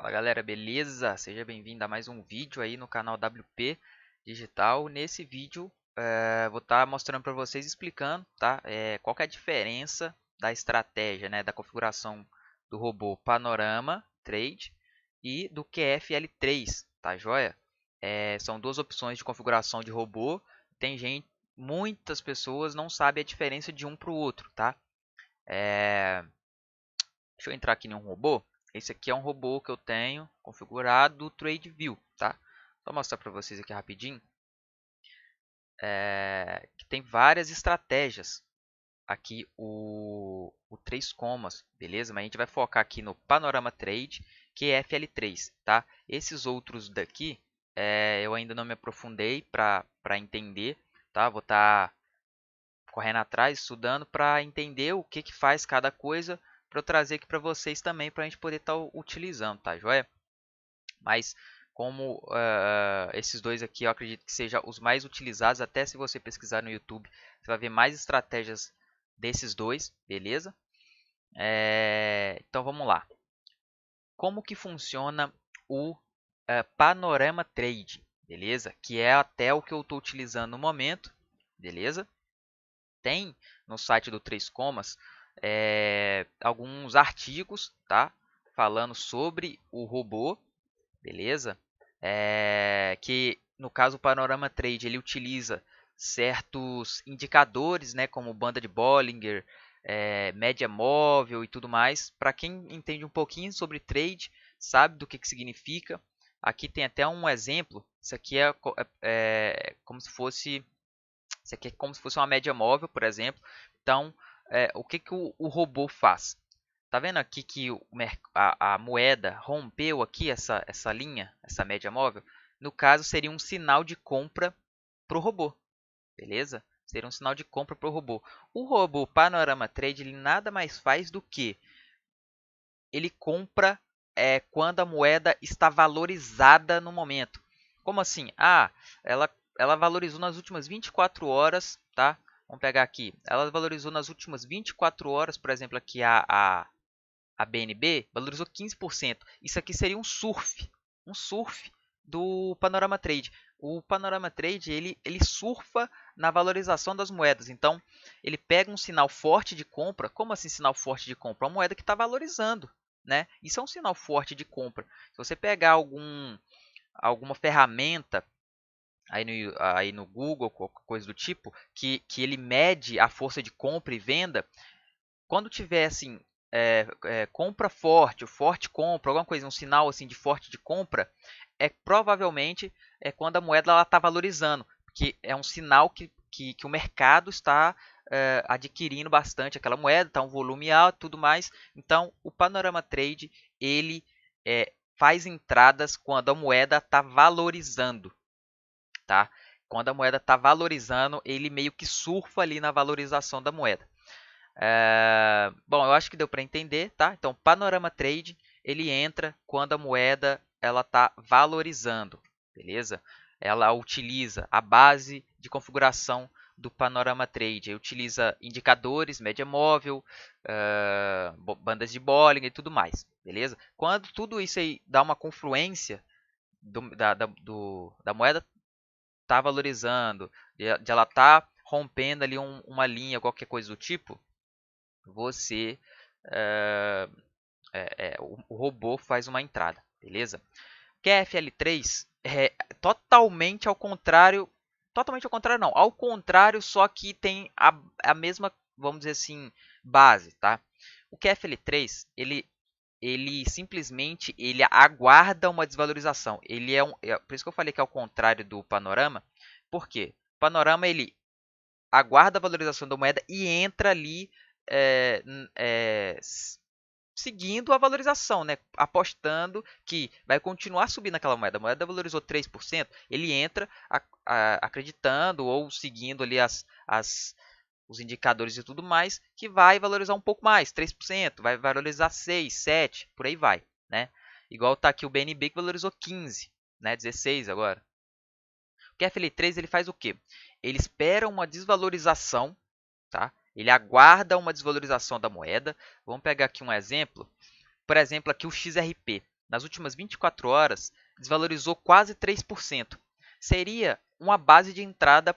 Fala galera, beleza? Seja bem-vindo a mais um vídeo aí no canal WP Digital. Nesse vídeo vou estar mostrando para vocês, explicando, tá? Qual que é a diferença da estratégia, né, da configuração do robô Panorama Trade e do QFL3, tá joia? São duas opções de configuração de robô. Muitas pessoas não sabem a diferença de um para o outro, tá? Deixa eu entrar aqui em um robô. Esse aqui é um robô que eu tenho configurado do TradeView, tá? Vou mostrar para vocês aqui rapidinho. Que tem várias estratégias. Aqui o 3 comas, beleza? Mas a gente vai focar aqui no Panorama Trade, que é FL3, tá? Esses outros daqui eu ainda não me aprofundei para entender, tá? Vou estar correndo atrás, estudando para entender o que faz cada coisa, para eu trazer aqui para vocês também, para a gente poder estar utilizando, tá joia? Mas como esses dois aqui eu acredito que sejam os mais utilizados, até se você pesquisar no YouTube, você vai ver mais estratégias desses dois, beleza? Então vamos lá. Como que funciona o Panorama Trade, beleza? Que é até o que eu estou utilizando no momento, beleza? Tem no site do 3 Comas alguns artigos, tá? Falando sobre o robô, beleza? Que no caso o Panorama Trade ele utiliza certos indicadores, né? Como banda de Bollinger, média móvel e tudo mais. Para quem entende um pouquinho sobre trade, sabe do que significa. Aqui tem até um exemplo. Isso aqui como se fosse isso aqui é como se fosse uma média móvel, por exemplo. Então, o que o robô faz? Tá vendo aqui que a moeda rompeu aqui essa linha, essa média móvel? No caso, seria um sinal de compra para o robô, beleza? Seria um sinal de compra para o robô. O robô Panorama Trade ele nada mais faz do que ele compra quando a moeda está valorizada no momento. Como assim? Ela valorizou nas últimas 24 horas, tá? Vamos pegar aqui. Ela valorizou nas últimas 24 horas, por exemplo, aqui a BNB valorizou 15%. Isso aqui seria um surf do Panorama Trade. O Panorama Trade ele surfa na valorização das moedas. Então, ele pega um sinal forte de compra. Como assim sinal forte de compra? Uma moeda que está valorizando, né? Isso é um sinal forte de compra. Se você pegar alguma ferramenta aí no Google, qualquer coisa do tipo, que ele mede a força de compra e venda, quando tiver assim, compra forte, forte compra, alguma coisa, um sinal assim de forte de compra, provavelmente quando a moeda está valorizando, porque é um sinal que o mercado está adquirindo bastante aquela moeda, está um volume alto e tudo mais. Então, o Panorama Trade ele faz entradas quando a moeda está valorizando, tá? Quando a moeda está valorizando, ele meio que surfa ali na valorização da moeda. Bom, eu acho que deu para entender, tá? Então, Panorama Trade ele entra quando a moeda ela está valorizando, beleza? Ela utiliza a base de configuração do Panorama Trade, utiliza indicadores, média móvel, bandas de Bollinger e tudo mais, beleza? Quando tudo isso aí dá uma confluência da moeda tá valorizando, de ela tá rompendo ali uma linha, qualquer coisa do tipo, você o robô faz uma entrada, beleza? QFL3 é totalmente ao contrário não, ao contrário, só que tem a mesma, vamos dizer assim, base, tá? O QFL3, ele simplesmente ele aguarda uma desvalorização. Por isso que eu falei que é ao contrário do panorama. Por quê? O panorama ele aguarda a valorização da moeda e entra ali é, é, seguindo a valorização, né? Apostando que vai continuar subindo aquela moeda. A moeda valorizou 3%, ele entra acreditando ou seguindo ali os indicadores e tudo mais, que vai valorizar um pouco mais, 3%, vai valorizar 6, 7, por aí vai, né? Igual tá aqui o BNB que valorizou 15, né? 16 agora. O QFL3 ele faz o quê? Ele espera uma desvalorização, tá? Ele aguarda uma desvalorização da moeda. Vamos pegar aqui um exemplo. Por exemplo, aqui o XRP. nas últimas 24 horas, desvalorizou quase 3%. Seria uma base de entrada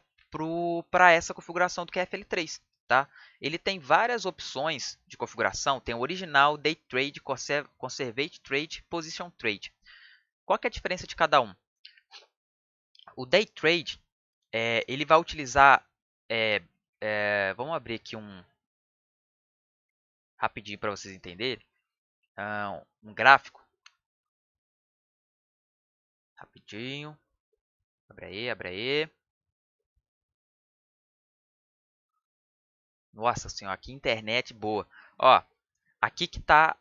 para essa configuração do QFL3. Tá? Ele tem várias opções de configuração, tem o original, Day Trade, Conservate Trade, Position Trade. Qual que é a diferença de cada um? O Day Trade, ele vai utilizar, vamos abrir aqui rapidinho para vocês entenderem, um gráfico, rapidinho, abre aí. Nossa senhora, que internet boa. Ó, aqui que está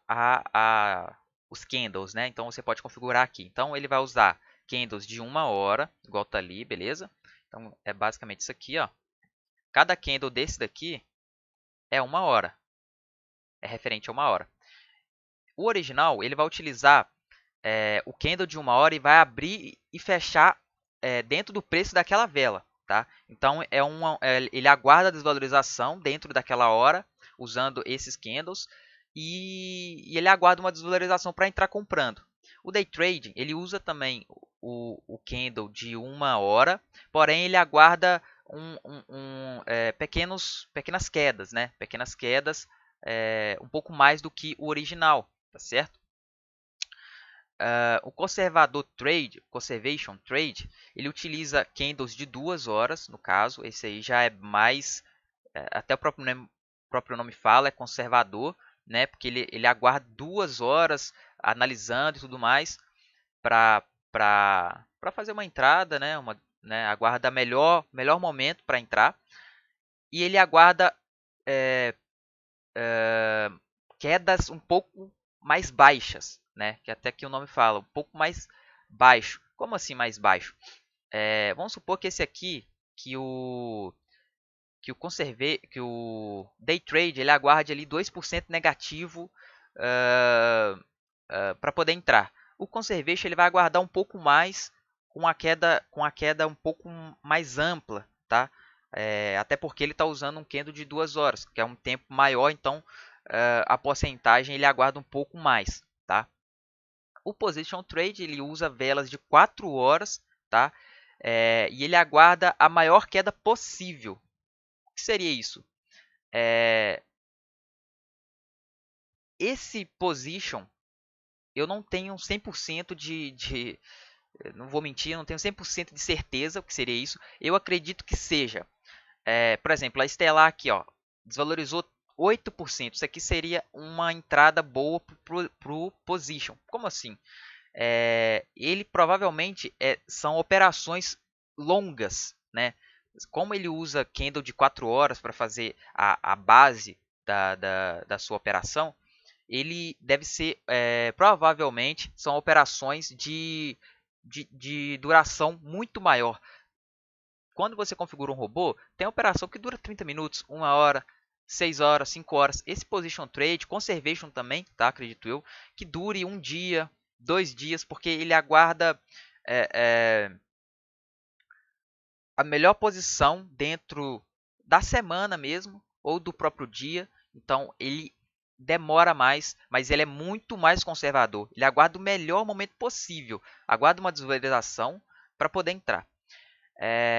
os candles, né? Então você pode configurar aqui. Então ele vai usar candles de 1 hora, igual tá ali, beleza? Então é basicamente isso aqui, ó. Cada candle desse daqui é 1 hora. É referente a 1 hora. O original, ele vai utilizar o candle de 1 hora e vai abrir e fechar dentro do preço daquela vela. Tá? Então ele aguarda a desvalorização dentro daquela hora, usando esses candles, e ele aguarda uma desvalorização para entrar comprando. O day trading, ele usa também o candle de 1 hora, porém ele aguarda pequenas quedas, né? Pequenas quedas, um pouco mais do que o original, tá certo? O Conservation Trade, ele utiliza candles de 2 horas, no caso, esse aí já é mais, até o próprio nome fala, é conservador, né? Porque ele aguarda 2 horas analisando e tudo mais para fazer uma entrada, né? Aguarda melhor momento para entrar e ele aguarda quedas um pouco mais baixas, né? Que até que o nome fala, um pouco mais baixo. Como assim mais baixo? Vamos supor que esse aqui, que o Day Trade, ele aguarde ali 2% negativo para poder entrar. O Conservation ele vai aguardar um pouco mais com a queda um pouco mais ampla, tá? Até porque ele está usando um candle de 2 horas, que é um tempo maior, então a porcentagem ele aguarda um pouco mais, tá? O Position Trade ele usa velas de 4 horas, tá? E ele aguarda a maior queda possível. O que seria isso? Esse Position, eu não tenho 100% não vou mentir, eu não tenho 100% de certeza o que seria isso. Eu acredito que seja, por exemplo, a Stellar aqui, ó, desvalorizou 8%. Isso aqui seria uma entrada boa para o Position. Como assim? Ele provavelmente são operações longas, né? Como ele usa candle de 4 horas para fazer a base da sua operação, ele deve ser, provavelmente, são operações de duração muito maior. Quando você configura um robô, tem operação que dura 30 minutos, 1 hora, 6 horas, 5 horas. Esse Position Trade, Conservation também, tá? Acredito eu, que dure 1 dia, 2 dias, porque ele aguarda a melhor posição dentro da semana mesmo, ou do próprio dia. Então, ele demora mais, mas ele é muito mais conservador. Ele aguarda o melhor momento possível, aguarda uma desvalorização para poder entrar.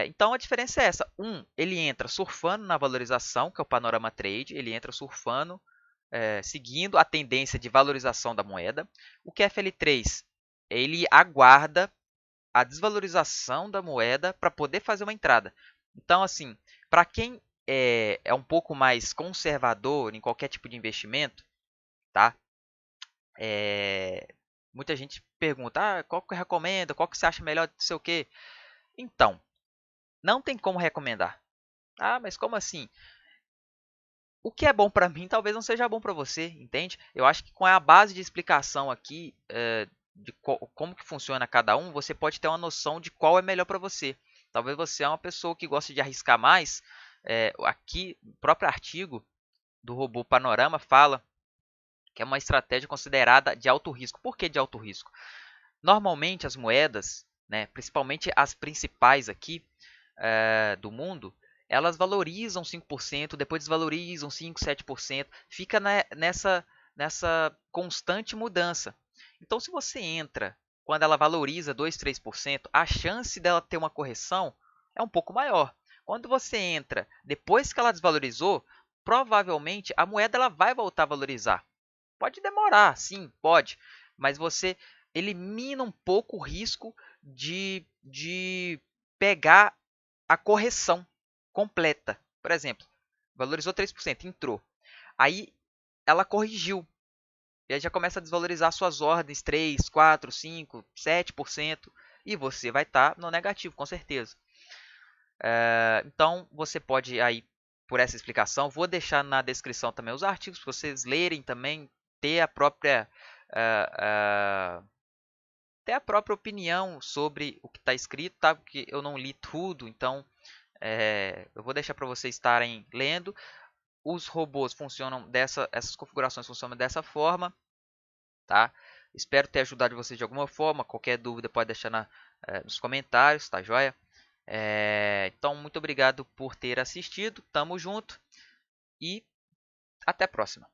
Então a diferença é essa. Ele entra surfando na valorização, que é o Panorama Trade, ele entra surfando, seguindo a tendência de valorização da moeda. O QFL3, ele aguarda a desvalorização da moeda para poder fazer uma entrada. Então, assim, para quem é um pouco mais conservador em qualquer tipo de investimento, tá? Muita gente pergunta, qual que recomenda, qual que você acha melhor, não sei o quê. Então, não tem como recomendar. Mas como assim? O que é bom para mim talvez não seja bom para você, entende? Eu acho que com a base de explicação aqui de como que funciona cada um, você pode ter uma noção de qual é melhor para você. Talvez você é uma pessoa que gosta de arriscar mais. Aqui, o próprio artigo do robô Panorama fala que é uma estratégia considerada de alto risco. Por que de alto risco? Normalmente as moedas, né, principalmente as principais aqui do mundo, elas valorizam 5%, depois desvalorizam 5, 7%, fica nessa constante mudança. Então, se você entra quando ela valoriza 2, 3%, a chance dela ter uma correção é um pouco maior. Quando você entra depois que ela desvalorizou, provavelmente a moeda ela vai voltar a valorizar. Pode demorar, sim, pode, mas você elimina um pouco o risco de pegar a correção completa. Por exemplo, valorizou 3%, entrou. Aí ela corrigiu. E aí já começa a desvalorizar suas ordens 3, 4, 5, 7%. E você vai estar no negativo, com certeza. Então, você pode aí, por essa explicação, vou deixar na descrição também os artigos para vocês lerem também, ter a própria, ter a própria opinião sobre o que está escrito, tá? Porque eu não li tudo, então eu vou deixar para vocês estarem lendo. Os robôs funcionam essas configurações funcionam dessa forma, tá? Espero ter ajudado vocês de alguma forma. Qualquer dúvida pode deixar nos comentários, tá joia? Então, muito obrigado por ter assistido. Tamo junto e até a próxima.